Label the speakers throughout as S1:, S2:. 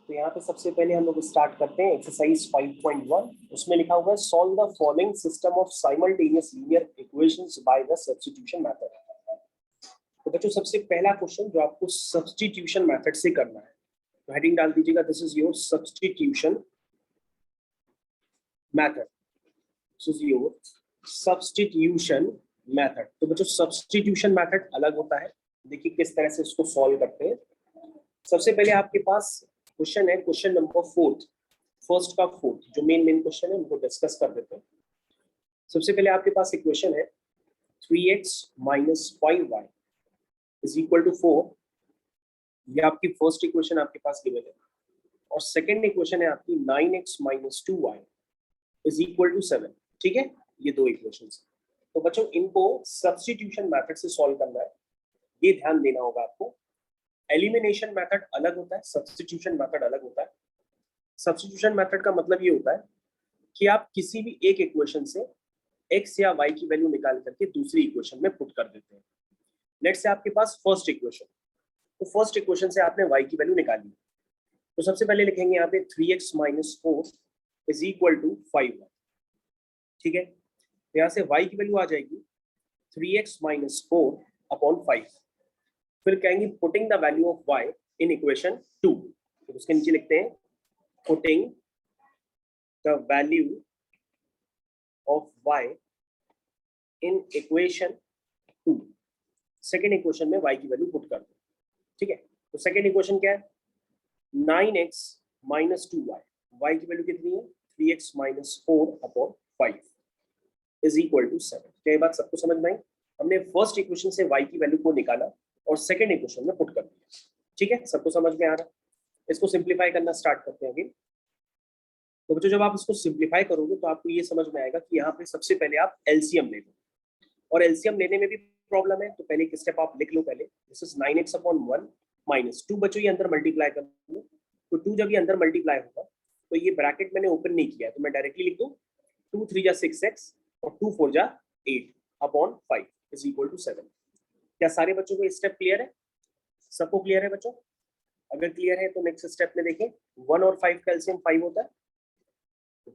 S1: तो यहाँ पे सबसे पहले हम लोग स्टार्ट करते हैं एक्सरसाइज 5.1। उसमें लिखा हुआ है solve the following system of simultaneous linear equations by the substitution method. तो बच्चों सबसे पहला क्वेश्चन जो आपको सब्स्टिट्यूशन मेथड से करना है, तो हेडिंग डाल दीजिएगा this is your substitution method. This is your substitution method. तो बच्चों सब्स्टिट्यूशन मेथड अलग होता है, देखिए किस तरह से इसको सॉल्व करते हैं। सबसे पहले आपके पास क्वेश्चन है, क्वेश्चन नंबर फर्स्ट का फोर्थ जो मेन क्वेश्चन है उनको डिस्कस कर देते हैं। सबसे पहले आपके पास इक्वेशन है 3x minus 5y is equal to 4। ये आपकी फर्स्ट इक्वेशन आपके पास गिवन है। और सेकंड इक्वेशन है आपकी 9x minus 2y is equal to 7। ठीक है, ये दो इक्वेशंस। तो बच्चों इनको सब्स्टिट्यूशन मेथड से सॉल्व करना है, ये ध्यान देना होगा आपको। एलिमिनेशन मेथड अलग होता है, सब्स्टिट्यूशन मेथड अलग होता है। सब्स्टिट्यूशन मेथड का मतलब ये होता है कि आप किसी भी एक इक्वेशन से x या y की वैल्यू निकाल करके दूसरी इक्वेशन में पुट कर देते हैं। नेक्स्ट से आपके पास फर्स्ट इक्वेशन, तो फर्स्ट इक्वेशन से आपने y की वैल्यू निकाली, तो सबसे पहले लिखेंगे यहाँ पे 3x minus 4 is equal to 5y। ठीक है, तो यहाँ से y की वैल्यू आ जाएगी 3x minus 4 upon 5। फिर कहेंगे putting the value of y in equation 2, तो उसके नीचे लिखते हैं putting the value of y in equation 2। Second equation में y की वैल्यू पुट कर दो। ठीक है, तो सेकेंड इक्वेशन क्या है 9x minus 2y, y की वैल्यू कितनी है 3x minus 4 upon 5 is equal to 7। क्या ये बात सबको समझ में आई? हमने फर्स्ट इक्वेशन से y की वैल्यू को निकाला और सेकेंड इक्वेशन में पुट कर दिया। ठीक है, सबको समझ में आ रहा है? इसको सिंप्लीफाई करना स्टार्ट करते हैं अभी। तो बच्चों जब आप इसको सिंप्लीफाई करोगे तो आपको ये समझ में आएगा कि यहाँ पे सबसे पहले आप एलसीएम ले लो, और एलसीएम लेने में भी प्रॉब्लम है। तो पहले एक स्टेप आप लिख लो, पहले this is 9x upon 1 minus 2। बच्चों ये अंदर मल्टीप्लाई कर लो, तो 2 जब ये अंदर मल्टीप्लाई होगा तो ये ब्रैकेट मैंने ओपन नहीं किया, तो मैं डायरेक्टली लिख दूं 2 3 जा 6x और 2 4 जा 8 अपॉन 5 इज इक्वल टू 7। क्या सारे बच्चों को स्टेप क्लियर है? सबको क्लियर है बच्चों? अगर क्लियर है तो नेक्स्ट स्टेप में देखें 1 और 5 का एलसीएम 5 होता है।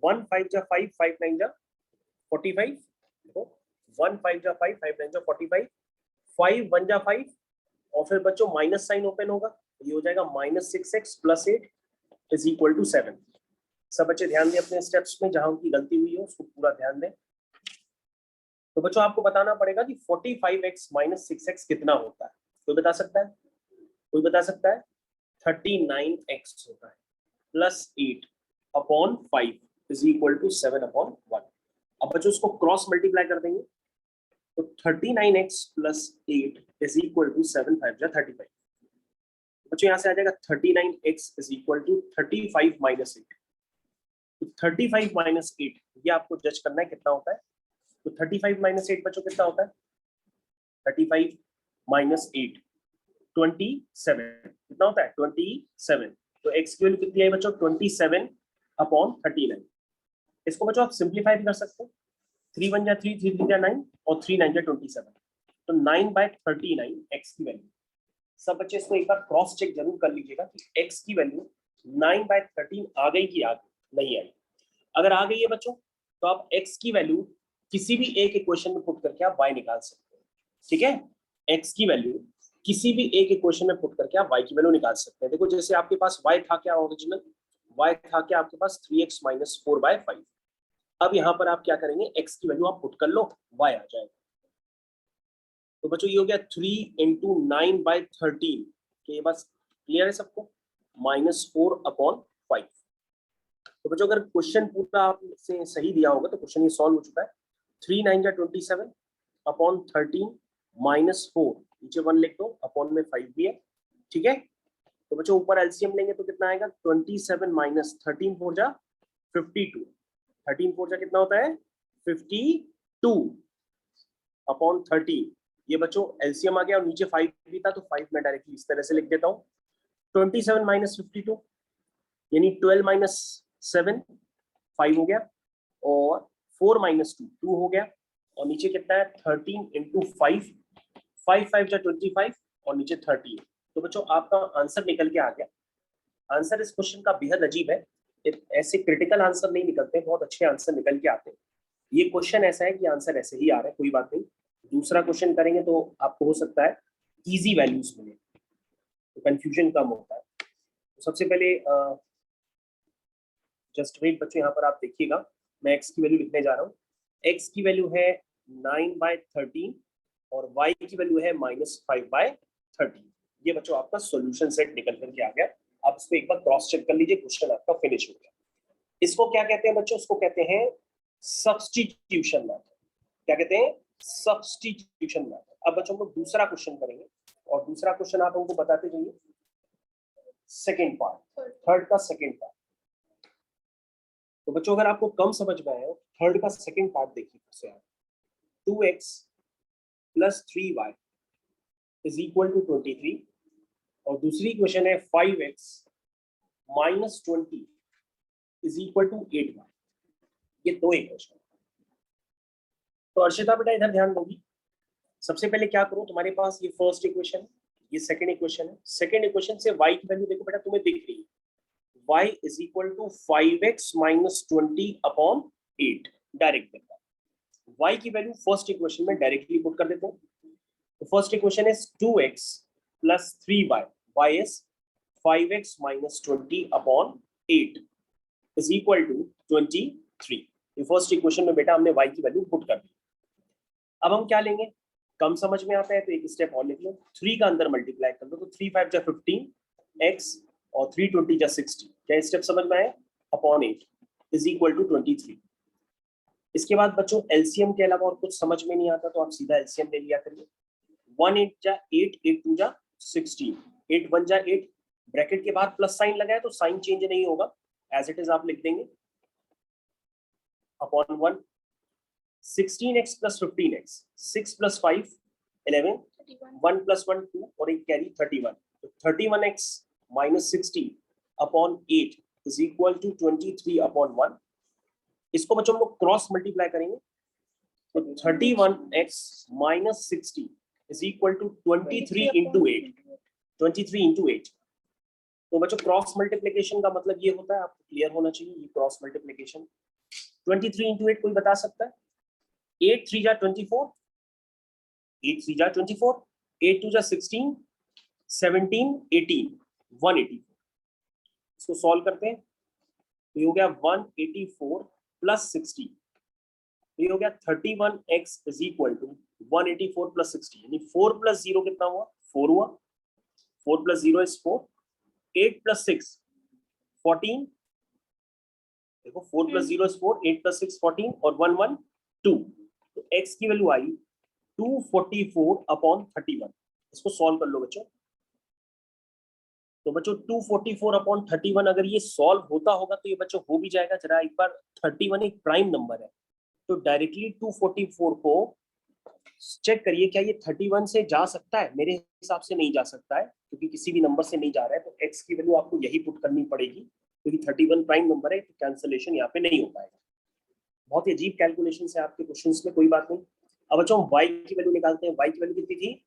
S1: 1 5 जा 5 5 9 जा 45। देखो 1 5 जा 5 5 9 जा 45, 5 1 जा 5 और फिर बच्चों माइनस साइन ओपन होगा, ये हो जाएगा -6x + 8 इज इक्वल टू 7। सब बच्चे ध्यान दें अपने स्टेप्स में, जहां उनकी गलती हुई है उसको पूरा ध्यान दें। तो बच्चों आपको बताना पड़ेगा कि 45x - 6x कितना होता है। कोई बता सकता है? कोई बता सकता है? 39x होता है plus 8 upon 5 is equal to 7 upon 1। अब बच्चों उसको क्रॉस मल्टीप्लाई कर देंगे, तो 39x + 8 इज इक्वल टू 7 5 जा 35। बच्चों यहाँ से आ जाएगा 39x इज इक्वल टू 35 - 8। तो 35 - 8 ये आपको जज करना है कितना होता है। तो 35 - 8 बच्चों कितना होता है? 35 - 8 27 कितना होता है 27। तो x की वैल्यू कितनी आई बच्चों 27 अपॉन 39। इसको बच्चों आप सिंप्लीफाई भी कर सकते हैं, 3 1 जा 3 3 3 जा 9 और 3 9 जा 27। तो 9/39 x की वैल्यू। सब बच्चे इसको एक बार क्रॉस चेक जरूर कर लीजिएगा कि x की वैल्यू 9/13 आ गई कि नहीं आई। अगर आ गई है बच्चों तो आप x की वैल्यू किसी भी एक इक्वेशन में पुट करके आप y निकाल सकते हैं। ठीक है, x की वैल्यू किसी भी एक इक्वेशन में पुट करके आप y की वैल्यू निकाल सकते हैं। देखो जैसे आपके पास y था क्या ओरिजिनल, y था क्या आपके पास 3x - 4/5। अब यहाँ पर आप क्या करेंगे, x की वैल्यू आप पुट कर लो, y आ जाएगा। तो बच्चों ये हो गया 3 × 9/13। ये बस क्लियर है सबको? -4 अपॉन 5। तो बच्चों अगर क्वेश्चन पूरा आपसे सही दिया होगा तो क्वेश्चन ये सॉल्व हो चुका है। 3 9 जा 27 अपॉन 13 -4, नीचे 1 लिख दो, अपॉन में 5 भी है। ठीक है, तो बच्चों ऊपर एलसीएम लेंगे तो कितना आएगा 27 - 13 4 जा 52। 13 4 जा कितना होता है 52 अपॉन 13। ये बच्चों एलसीएम आ गया और नीचे 5 भी था, तो 5 मैं डायरेक्टली इस तरह से लिख देता हूँ। 27 - 52 यानी 12 - 7 5 हो गया, और 4 - 2 2 हो गया, और नीचे कितना है 13 × 5 5 5 जा 25 और नीचे 30। तो बच्चों आपका आंसर निकल के आ गया आंसर इस क्वेश्चन का बेहद अजीब है, ऐसे क्रिटिकल आंसर नहीं निकलते, बहुत अच्छे आंसर निकल के आते हैं। ये क्वेश्चन ऐसा है कि आंसर ऐसे ही आ रहा है, कोई बात नहीं। दूसरा क्वेश्चन करेंगे तो आपको हो सकता है इजी वैल्यूज मिले, तो कंफ्यूजन कम होता है। तो सबसे पहले जस्ट वेट बच्चों, यहाँ पर आप देखिएगा, मैं x की वैल्यू लिखने जा रहा हूँ। x की वैल्यू है 9/13 और y की वैल्यू है -5/13। ये बच्चों आपका सॉल्यूशन सेट निकल करके आ गया। आप इसको एक बार क्रॉस चेक कर लीजिए, क्वेश्चन आपका फिनिश हो गया। इसको क्या कहते हैं बच्चों? इसको कहते हैं सब्स्टिट्यूशन मेथड। क्या कहते हैं? Substitution method. अब बच्चों हम लोग दूसरा क्वेश्चन करेंगे, और दूसरा क्वेश्चन आप हमको बताते जाइए। सेकेंड पार्ट, थर्ड का सेकेंड पार्ट। तो बच्चों अगर आपको कम समझ में आया, थर्ड का सेकेंड पार्ट देखिए फिर से। 2x + 3y is equal to 23, और दूसरी क्वेश्चन है 5x - 20 is equal to 8y। ये दो इक्वेशन। तो अर्शिता बेटा इधर ध्यान दोगी। सबसे पहले क्या करो, तुम्हारे पास ये फर्स्ट इक्वेशन है, ये सेकंड इक्वेशन है। सेकंड इक्वेशन से y की वैल्यू देखो बेटा, तुम्हें दिख रही है y is equal to 5x - 20/8। Direct करता है y की वैल्यू फर्स्ट इक्वेशन में डायरेक्टली पुट कर देते हैं। तो first equation is 2x + 3y, y is 5x - 20/8 is equal to 23। ये फर्स्ट इक्वेशन में बेटा हमने y की वैल्यू पुट कर दी। अब हम क्या लेंगे, कम समझ में आता है तो एक स्टेप और लिख लो, 3 का अंदर मल्टीप्लाई कर लो, तो 3 5 जा 15 x और 3 20 जा 60। क्या स्टेप समझ में आया? Upon 8 is equal to 23। इसके बाद बच्चों एलसीएम के अलावा और कुछ समझ में नहीं आता तो आप सीधा एलसीएम ले लिया करिए। 1 8 जा 8, 8 2 जा 16, 8 1 जा 8, ब्रैकेट के बाद प्लस साइन लगाया तो साइन चेंज नहीं होगा, एज इट इज आप लिख देंगे, अपॉन 1। 16x + 15x, 6 + 5 11, 1 + 1 2 और एक कैरी 31। तो 31x - 60/8 इज इक्वल टू 23/1। इसको बच्चों हम लोग क्रॉस मल्टीप्लाई करेंगे, तो 31x - 60 इज इक्वल टू 23 × 8, 23 × 8। तो बच्चों क्रॉस मल्टीप्लिकेशन का मतलब ये होता है, आपको क्लियर होना चाहिए ये क्रॉस मल्टीप्लिकेशन। 23 × 8 कोई बता सकता है? 8 3 जा 24, 8 3 जा 24, 8 2 जा 16, 17 18, 184। इसको सॉल्व करते हैं, तो ये हो गया 184 + 60, ये हो गया 31x इज इक्वल टू 184 + 60, यानी 4 + 0 कितना हुआ? 4 हुआ। 4 + 0 इज 4, 8 + 6 14। देखो 4 + 0 इज 4, 8 + 6 14 और 1 1 2। तो x की वैल्यू आई 244/31। इसको सॉल्व कर लो बच्चों। तो बच्चों 244/31 अगर ये सॉल्व होता होगा तो ये बच्चों हो भी जाएगा। जरा एक बार, 31 एक प्राइम नंबर है, तो डायरेक्टली 244 को चेक करिए, क्या ये 31 से जा सकता है? मेरे हिसाब से नहीं जा सकता है, क्योंकि किसी भी नंबर से नहीं जा रहा है। तो x की वैल्यू आपको यही पुट करनी पड़ेगी, क्योंकि 31 प्राइम नंबर है, तो कैंसिलेशन यहाँ पे नहीं हो पाएगा। बहुत ही अजीब कैलकुलेशन है आपके क्वेश्चंस में, कोई बात नहीं। अब बच्चों हम y की वैल्यू निकालते हैं। y की वैल्यू कितनी थी?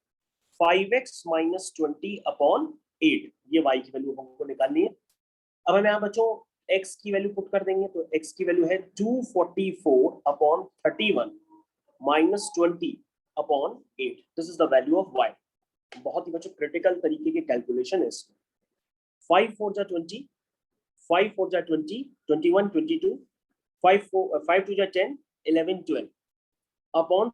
S1: 5x - 20/8। ये y की वैल्यू हमको निकालनी है। अब हम यहाँ बच्चों x की वैल्यू पुट कर देंगे, तो x की वैल्यू है 244/31 - 20/8। This is the value of y। बहुत ही बच्चों क्रिटिकल तरीके के कैलकुलेशन है इसमें। 5 4 जा 20, 5 4 जा 20, 21 22, 5 2 जा 10, 11 12 अपॉन